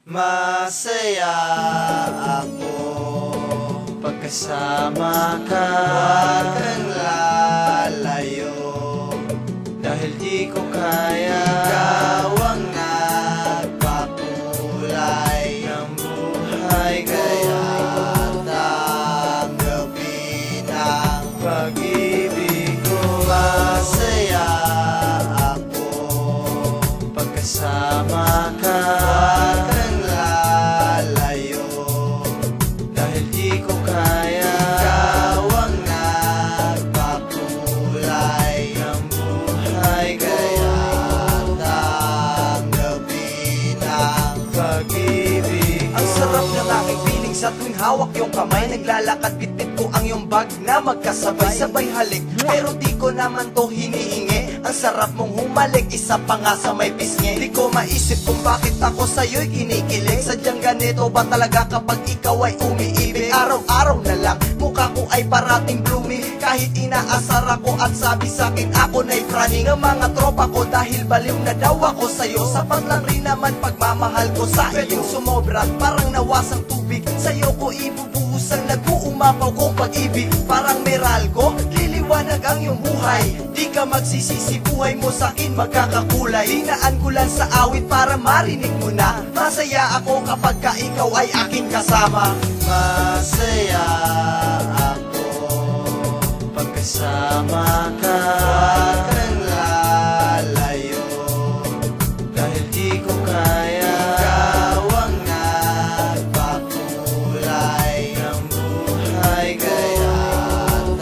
Masaya ako pagkasama ka. Huwag kang lalayo dahil di ko kaya. Ikaw ang nagpakulay ng buhay ko. Kaya't tanggapin ang pag-ibig ko. Masaya ako pagkasama ka. Ang sarap ng aking feeling sa tuwing hawak yung kamay. Naglalakad bitbit ko ang iyong bag na magkasabay-sabay halik. Pero di ko naman to hinihingi. Ang sarap mong humalik, isa pa nga sa may pisngi. Di ko maisip kung bakit ako sa'yo'y kinikilig. Sadyang ganito ba talaga kapag ikaw ay umiibig? Araw-araw na lang, mukha ko ay parating blooming. Kahit inaasar ako at sabi sa'kin ako na'y praning. Ang mga tropa ko dahil baliw na daw ako sa'yo. Sapat lang rin naman pagmamahal ko sa iyo. Pwedeng sumobra, parang nawasang tubig. Sa'yo ko ibubuhos ang nag-uumapaw kong pag-ibig. Parang Meralco, liliwanag ang iyong buhay. Di ka magsisisi, buhay mo sa'kin magkakakulay. Dinaan ko lang sa awit para marinig mo na. Masaya ako kapag ka ikaw ay aking kasama. Masaya ako pagkasama ka. Huwag kang lalayo dahil di ko kaya. Ikaw ang nagpakulay ng buhay ko. Kaya't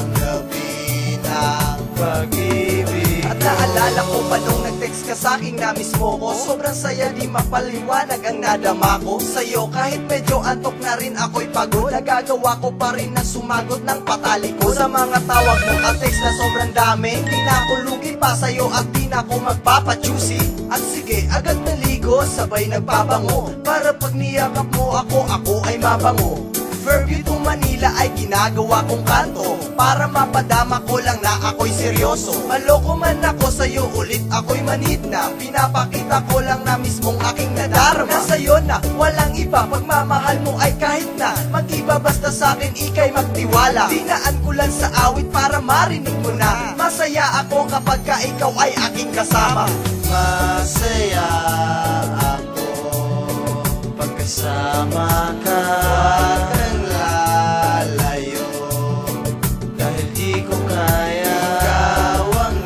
tanggapin ang pag-ibig. At naalala ko pa nung nag-text ka sa'king na mismo ko. Sobrang saya, di mapaliwanag ang nadama ko sa'yo. Kahit medyo antok na rin ako'y pagod, nagagawa ko pa rin na sumagot ng patali ko. Sa mga tawag mo at text na sobrang dami, di na ako lugi pa sa'yo at di na ako magpapachusi. At sige, agad naligo, sabay nagpabango, para pag niyakap mo ako ay mabango. Fairview to Manila ay ginagawa kong kanto, para mapadama ko lang na ako'y seryoso. Maloko man ako sa'yo, ulit ako'y manid na. Pinapakita ko lang na mismong aking nadarama. Nasa'yo na, walang iba, pagmamahal mo ay kahit na mag-iba, basta sa'kin ika'y magtiwala. Dinaan ko lang sa awit para marinig mo na. Masaya ako kapag ka ikaw ay aking kasama. Masaya ako pagkasama ka. Huwag kang lalayo dahil di ko kaya. Ikaw ang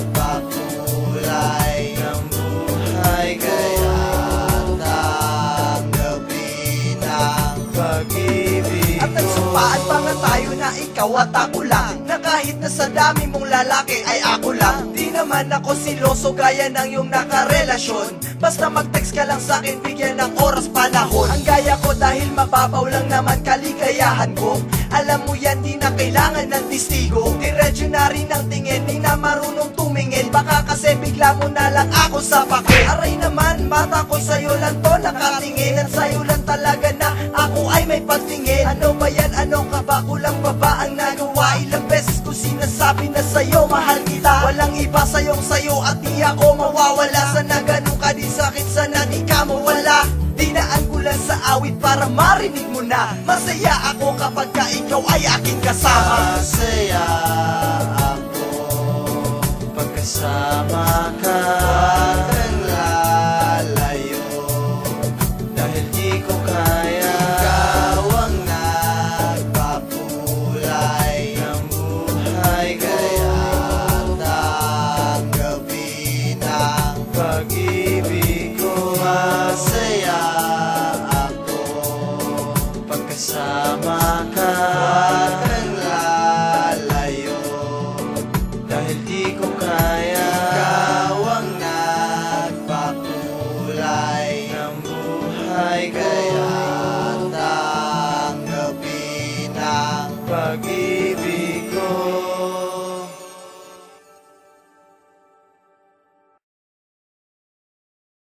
nagpakulay ng buhay ko. Kaya't tanggapin ang pag-ibig. At nagsumpaan pa nga tayo na ikaw at ako lang, na kahit na sa dami mong lalaki ay ako lang. Di naman ako siloso gaya ng iyong nakarelasyon. Basta mag-text ka lang sa'kin, bigyan ng oras panahon. Ang gaya ko dahil mababaw lang naman kaligayahan ko. Alam mo yan, di na kailangan ng testigo. Diretso na rin ang tingin, di na marunong tumingin. Baka kasi bigla mo na lang ako sa pake. Aray naman, mata ko sa'yo lang to nakatingin. At sa'yo lang talaga na ako ay may pagtingin. Ano ba yan, ano ka ba, kulang pa ba ang nagawa? Ilang beses ko sinasabi na sa'yo mahal kita. Walang iba sa'yong sa'yo at di ako mawawala. Sana ganun ka din sa'kin, sana di ka mawala. Dinaan ko lang sa awit para marinig mo na. Masaya ako kapag ka ikaw ay aking kasama. Masaya ako pagkasama ka.